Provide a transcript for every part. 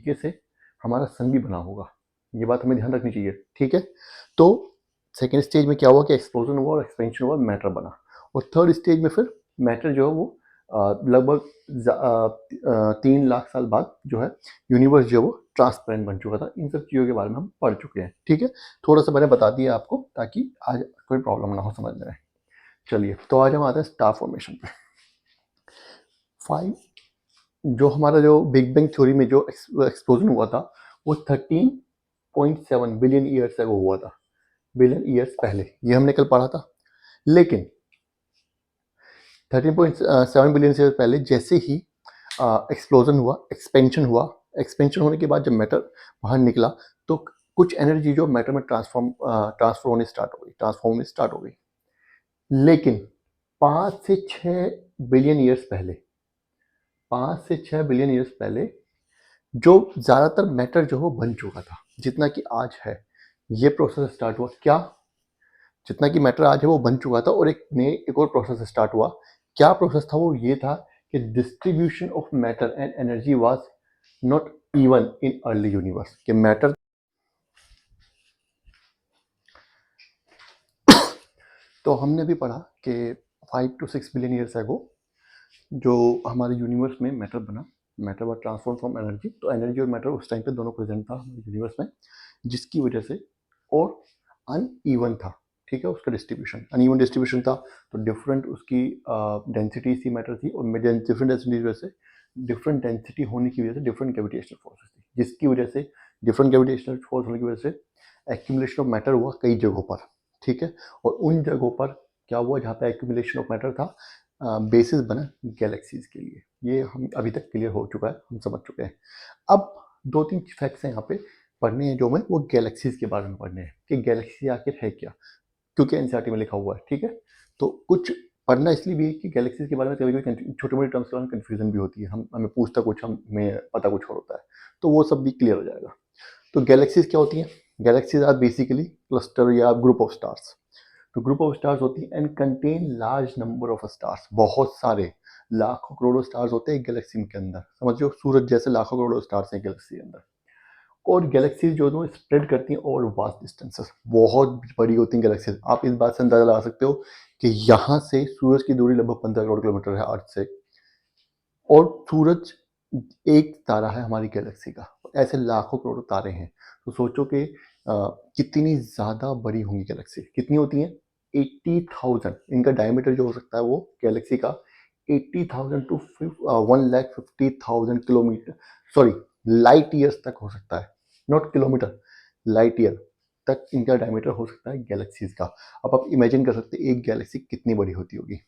तरीके से हमारा सन भी बना होगा। ये बात हमें ध्यान रखनी चाहिए, ठीक है। तो सेकेंड स्टेज में क्या हुआ कि एक्सप्लोजन हुआ और एक्सपेंशन हुआ, मैटर बना। और थर्ड स्टेज में फिर मैटर जो है वो लगभग 3 लाख साल बाद जो है यूनिवर्स जो है वो ट्रांसपेरेंट बन चुका था। इन सब चीज़ों के बारे में हम पढ़ चुके हैं, ठीक है। थोड़ा सा मैंने बता दिया आपको ताकि आज कोई प्रॉब्लम ना हो समझने में। चलिए, तो आज हम आते हैं स्टार फॉर्मेशन पे। 5 जो हमारा जो बिग बैंग थ्योरी में जो एक्सप्लोजन हुआ था वो 13.7 बिलियन ईयर्स अगो हुआ था, बिलियन ईयर्स पहले, ये हमने कल पढ़ा था। लेकिन 13.7 बिलियन ईयर्स पहले जैसे ही एक्सप्लोजन हुआ, एक्सपेंशन हुआ, एक्सपेंशन होने के बाद जब मैटर बाहर निकला तो कुछ एनर्जी जो मैटर में ट्रांसफर होने स्टार्ट हो गई। लेकिन 5 से 6 बिलियन ईयर्स पहले, 5 से 6 बिलियन ईयर्स पहले जो ज़्यादातर मैटर जो वो बन चुका था, जितना कि आज है, ये प्रोसेस स्टार्ट हुआ। क्या? जितना कि मैटर आज है वो बन चुका था और एक और प्रोसेस स्टार्ट हुआ। क्या प्रोसेस था वो? ये था कि distribution of matter and energy was not even in early universe. कि मैटर तो हमने भी पढ़ा कि 5 to 6 बिलियन ईयर्स अगो जो हमारे यूनिवर्स में मैटर बना, matter was transform from energy. तो एनर्जी और मैटर उस टाइम पे दोनों प्रेजेंट था हमारे यूनिवर्स में, जिसकी वजह से और अनइवन था, ठीक है, उसका डिस्ट्रीब्यूशन अनइवन डिस्ट्रीब्यूशन था। तो डिफरेंट उसकी डेंसिटी सी मैटर थी और डिफरेंट डेंसिटी की वजह से, डिफरेंट डेंसिटी होने की वजह से डिफरेंट ग्रेविटेशनल फोर्सेस थी, जिसकी वजह से डिफरेंट ग्रेविटेशनल फोर्स होने की वजह से एक्यूमुलेशन ऑफ मैटर हुआ कई जगहों पर, ठीक है। और उन जगहों पर क्या हुआ जहाँ पे एक्यूमुलेशन ऑफ मैटर था, बेसिस बना गैलेक्सीज के लिए। ये हम अभी तक क्लियर हो चुका है, हम समझ चुके हैं। अब 2-3 फैक्ट्स हैं यहाँ पे पढ़ने हैं जो हमें, वो गैलेक्सीज के बारे में पढ़ने हैं कि गैलेक्सी आखिर है क्या, क्योंकि एनसीईआरटी में लिखा हुआ है, ठीक है। तो कुछ पढ़ना इसलिए भी है कि गैलेक्सीज के बारे में कभी कभी छोटे मोटे टर्म्स के बारे में कन्फ्यूजन भी होती है, हमें पूछता कुछ, हमें पता कुछ और होता है, तो वो सब भी क्लियर हो जाएगा। तो गैलेक्सीज क्या होती हैं? गैलेक्सीज आर बेसिकली क्लस्टर या ग्रुप ऑफ स्टार्स। तो ग्रुप ऑफ स्टार्स होती हैं and contain large number of stars. बहुत सारे लाखों करोड़ों स्टार्स होते हैं एक गैलेक्सी के अंदर। समझो सूरज जैसे लाखों करोड़ों स्टार्स हैं गैलेक्सी के अंदर। और गैलेक्सीज जो है स्प्रेड करती हैं और वास्ट डिस्टेंसेस, बहुत बड़ी होती हैं गैलेक्सीज। आप इस बात से अंदाजा लगा सकते हो कि यहाँ से सूरज की दूरी लगभग 15 करोड़ किलोमीटर है अर्थ से, और सूरज एक तारा है हमारी गैलेक्सी का, ऐसे लाखों करोड़ों तारे हैं। तो सोचो कि कितनी ज़्यादा बड़ी होंगी गैलेक्सी। कितनी होती हैं? 80,000। इनका डायमीटर जो हो सकता है वो गैलेक्सी का 80,000 to 1,50,000 kilometre, sorry, light years तक हो सकता है, नॉट किलोमीटर, लाइट ईयर तक इनका डायमीटर हो सकता है गैलेक्सीज का। अब आप इमेजिन कर सकते हैं एक गैलेक्सी कितनी बड़ी होती होगी।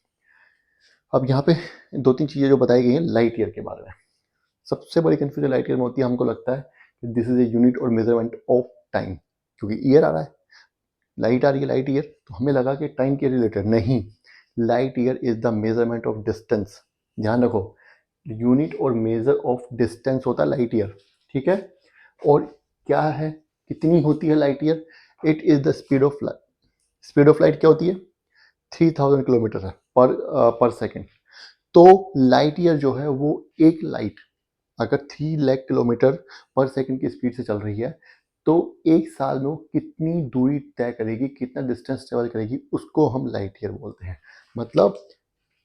अब यहाँ पे 2-3 चीज़ें जो बताई गई हैं लाइट ईयर के बारे में। सबसे बड़ी कंफ्यूजन लाइट ईयर में होती है, हमको लगता है कि दिस इज ए यूनिट और मेजरमेंट ऑफ टाइम, क्योंकि ईयर आ रहा है, लाइट आ रही है, लाइट ईयर, तो हमें लगा कि टाइम के रिलेटेड। नहीं, light year is the measurement of distance. ध्यान रखो, यूनिट और मेजर ऑफ डिस्टेंस होता है लाइट ईयर, ठीक है। और क्या है, कितनी होती है light year? It is the speed of light. Speed of light क्या होती है? 3000 किलोमीटर है पर सेकेंड। तो लाइट ईयर जो है वो एक लाइट अगर 3 लाख किलोमीटर पर सेकंड की स्पीड से चल रही है तो एक साल में वो कितनी दूरी तय करेगी, कितना डिस्टेंस ट्रेवल करेगी, उसको हम लाइट ईयर बोलते हैं। मतलब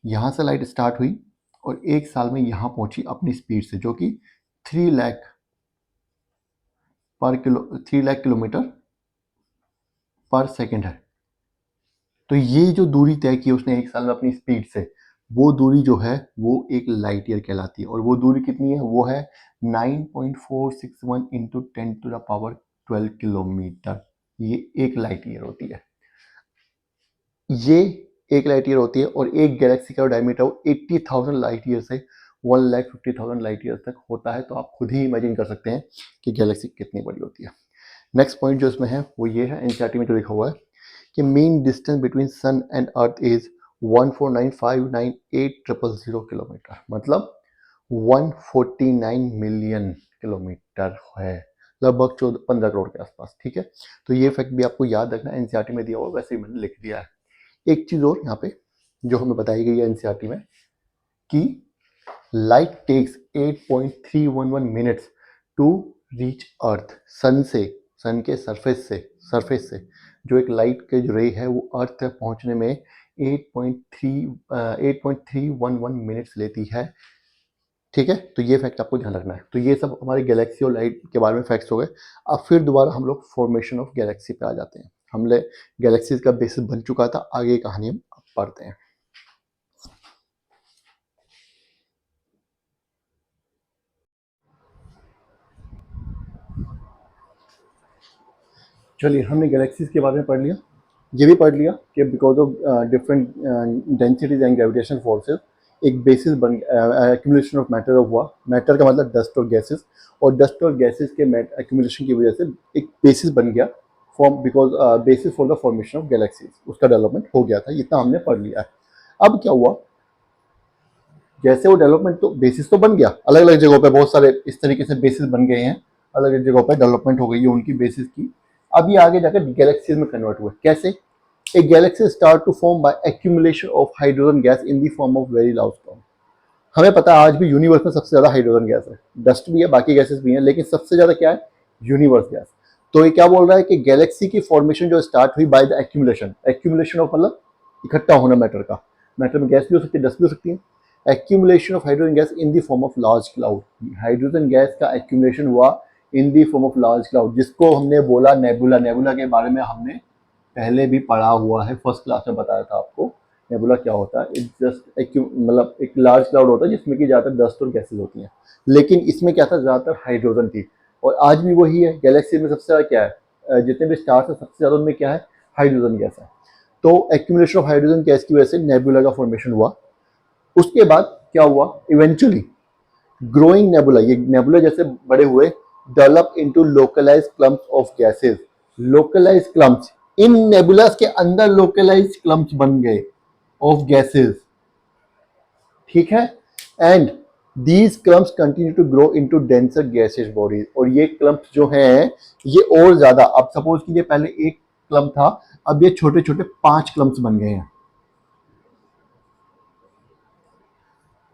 यहाँ से लाइट स्टार्ट हुई और एक साल में यहाँ पहुंची अपनी स्पीड से, जो कि 3 लाख 3 लाख किलोमीटर पर सेकंड है। तो ये जो दूरी तय की उसने एक साल में अपनी स्पीड से, वो दूरी जो है वो एक लाइट ईयर कहलाती है। और वो दूरी कितनी है? वो है 9.461 इंटू 10⁻12 किलोमीटर। ये एक लाइट ईयर होती है, ये एक लाइट ईयर होती है। और एक गैलेक्सी का डायमीटर 80,000 लाइट ईयर से 1,50,000 लाइट ईयर तक होता है। तो आप खुद ही इमेजिन कर सकते हैं कि गैलेक्सी कितनी बड़ी होती है। नेक्स्ट पॉइंट जो इसमें है वो ये है, एनसीईआरटी में जो लिखा हुआ है कि mean distance between sun and earth is 149,598,000 kilometre. मतलब 149 मिलियन किलोमीटर है, लगभग 15 करोड़ के आसपास, ठीक है। तो ये फैक्ट भी आपको याद रखना, एनसीईआरटी में दिया हुआ, वैसे ही मैंने लिख दिया है। एक चीज और यहाँ पे जो हमें बताई गई है एनसीईआरटी में कि light takes 8.311 minutes to reach earth, sun के सरफेस से जो एक लाइट के जो रे है वो अर्थ तक पहुंचने में 8.311 मिनट्स लेती है। ठीक है, तो ये फैक्ट आपको ध्यान रखना है। तो ये सब हमारे गैलेक्सी और लाइट के बारे में फैक्ट्स हो गए। अब फिर दोबारा हम लोग फॉर्मेशन ऑफ गैलेक्सी पे आ जाते हैं। हमने गैलेक्सीज का बेसिस बन चुका था, आगे की कहानी हम पढ़ते हैं। चलिए, हमने गैलेक्सीज के बारे में पढ़ लिया, ये भी पढ़ लिया कि because of different densities and gravitation forces एक बेसिस बन एक्यूमुलेशन ऑफ मैटर हुआ। मैटर का मतलब डस्ट और गैसेस, और डस्ट और गैसेस के एक्यूमुलेशन की वजह से एक बेसिस बन गया form, because basis for the formation of galaxies, उसका डेवलपमेंट हो गया था। इतना हमने पढ़ लिया है। अब क्या हुआ, जैसे वो डेवलपमेंट तो बेसिस तो बन गया, अलग अलग जगहों पे बहुत सारे इस तरीके से बेसिस बन गए हैं, अलग अलग जगहों पे डेवलपमेंट हो गई है उनकी बेसिस की। अब ये आगे जाकर गैलेक्सीज में कन्वर्ट हुए। कैसे? A galaxy start to form by accumulation of hydrogen gas in the form of very large cloud. हमें पता है आज भी यूनिवर्स में सबसे ज्यादा हाइड्रोजन गैस है, डस्ट भी है, बाकी गैसेस भी हैं, लेकिन सबसे ज्यादा क्या है? Universe gas. तो ये क्या बोल रहा है कि गैलेक्सी की फॉर्मेशन जो स्टार्ट हुई बाय द एक्यूमुलेशन ऑफ मतलब इकट्ठा होना मैटर का। मैटर में गैस भी हो सकती है, डस्ट भी हो सकती है। Accumulation of hydrogen gas in the form of large cloud, hydrogen gas का एक्यूमुलेशन हुआ in the form of large cloud, जिसको हमने बोला नेबुला। नेबुला के बारे में हमने पहले भी पढ़ा हुआ है, फर्स्ट क्लास में बताया था आपको नेबुला क्या होता है। इट्स जस्ट एक मतलब एक लार्ज क्लाउड होता है जिसमें कि ज़्यादातर डस्ट और गैसेज होती हैं, लेकिन इसमें क्या था, ज़्यादातर हाइड्रोजन थी। और आज भी वही है, गैलेक्सी में सबसे ज़्यादा क्या है, जितने भी स्टार्स हैं सबसे ज़्यादा उनमें क्या है, हाइड्रोजन गैस है। तो एक्यूमुलेशन ऑफ हाइड्रोजन गैस की वजह से नेबुला का फॉर्मेशन हुआ। उसके बाद क्या हुआ, इवेंचुअली ग्रोइंग नेबुला, ये नेबुला जैसे बड़े हुए, develop into localised clumps of gases. Localised clumps, इन नेबुलास के अंदर लोकलाइज्ड क्लम्प्स बन गए ऑफ गैसेस। ठीक है, and these clumps continue to grow into denser gases bodies. और ये क्लम्प्स जो हैं ये और ज्यादा, अब सपोज कीजिए पहले एक क्लम्प था, अब ये छोटे छोटे 5 क्लम्प्स बन गए हैं,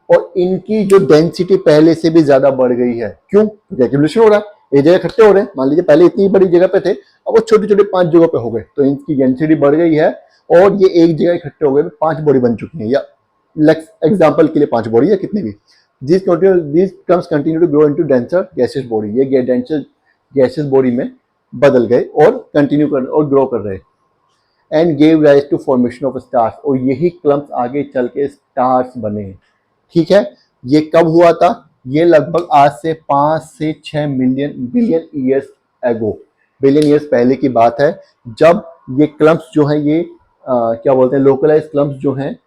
और इनकी जो डेंसिटी पहले से भी ज्यादा बढ़ गई है। क्यों? एक्यूमुलेशन हो रहा है, एक जगह इकट्ठे हो रहे हैं। मान लीजिए पहले इतनी बड़ी जगह पे थे, अब वो छोटे छोटे 5 जगहों पे हो गए, तो इनकी डेंसिटी बढ़ गई है, और ये एक जगह इकट्ठे हो गए, 5 बॉडी बन चुकी हैं, या एग्जाम्पल के लिए 5 बॉडी या कितनी भी। these comes continue to grow into denser gaseous body, ये डेंसर गैसेस बॉडी में बदल गए और कंटिन्यू कर और ग्रो कर रहे, and gave rise to formation of stars, और यही क्लम्प्स आगे चल के स्टार्स बने। ठीक है, ये कब हुआ था? ये लगभग आज से 5 से 6 billion years ago, billion years पहले की बात है, जब ये क्लम्प्स जो हैं ये क्या बोलते हैं, लोकलाइज क्लम्प्स जो हैं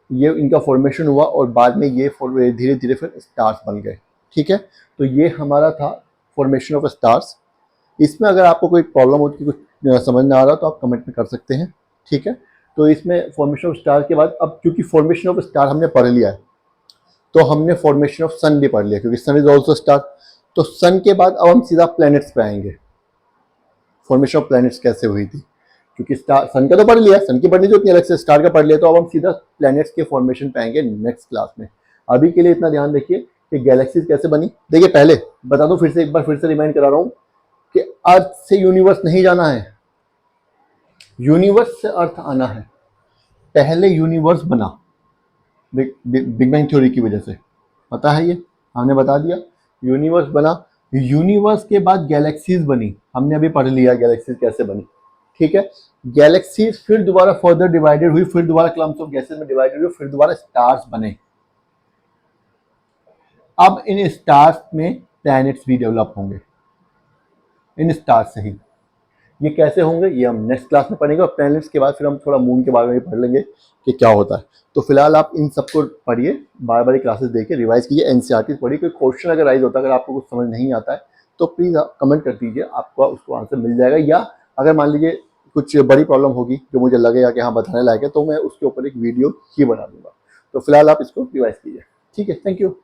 ये इनका फॉर्मेशन हुआ, और बाद में ये धीरे धीरे फिर स्टार्स बन गए। ठीक है, तो ये हमारा था फॉर्मेशन ऑफ स्टार्स। इसमें अगर आपको कोई प्रॉब्लम होती है, कुछ समझ ना आ रहा, तो आप कमेंट में कर सकते हैं। ठीक है, तो इसमें फॉर्मेशन ऑफ स्टार के बाद, अब क्योंकि फॉर्मेशन ऑफ स्टार हमने पढ़ लिया है, तो हमने फॉर्मेशन ऑफ सन भी पढ़ लिया, क्योंकि सन इज ऑल्सो स्टार। तो सन के बाद अब हम सीधा प्लैनेट्स पे आएंगे। फॉर्मेशन ऑफ प्लैनेट्स कैसे हुई थी, क्योंकि स्टार सन का तो पढ़ लिया, सन की पढ़नी जो इतनी अलग से, स्टार का पढ़ लिया, तो अब हम सीधा प्लैनेट्स के फॉर्मेशन पे आएंगे नेक्स्ट क्लास में। अभी के लिए इतना ध्यान रखिए कि गैलेक्सीज कैसे बनी। देखिए, पहले बता दूं, फिर से एक बार फिर से रिमाइंड करा रहा हूं कि अर्थ से यूनिवर्स नहीं जाना है, यूनिवर्स से अर्थ आना है। पहले यूनिवर्स बना बिग बैंग थ्योरी की वजह से, पता है, ये हमने बता दिया। यूनिवर्स बना, यूनिवर्स के बाद गैलेक्सीज बनी, हमने अभी पढ़ लिया गैलेक्सीज कैसे बनी। ठीक है, गैलेक्सीज फिर दोबारा फर्दर डिवाइडेड हुई, फिर दोबारा क्लम्प्स ऑफ गैसेस में डिवाइडेड हुई, फिर दोबारा स्टार्स बने। अब इन स्टार्स में प्लैनेट्स भी डेवलप होंगे, इन स्टार्स से ही। ये कैसे होंगे ये हम नेक्स्ट क्लास में पढ़ेंगे, और प्लैनेट्स के बाद फिर हम थोड़ा मून के बारे में भी पढ़ लेंगे कि क्या होता है। तो फिलहाल आप इन सबको पढ़िए, बार बार क्लासेस देखिए, रिवाइज कीजिए, एनसीईआरटी पढ़िए। कोई क्वेश्चन अगर राइज होता है, अगर आपको कुछ समझ नहीं आता है, तो प्लीज़ आप कमेंट कर दीजिए, आपको उसको आंसर मिल जाएगा। या अगर मान लीजिए कुछ बड़ी प्रॉब्लम होगी जो मुझे लगेगा कि हाँ बताने लायक है, तो मैं उसके ऊपर एक वीडियो ही बना दूंगा। तो फिलहाल आप इसको रिवाइज कीजिए। ठीक है, थैंक यू।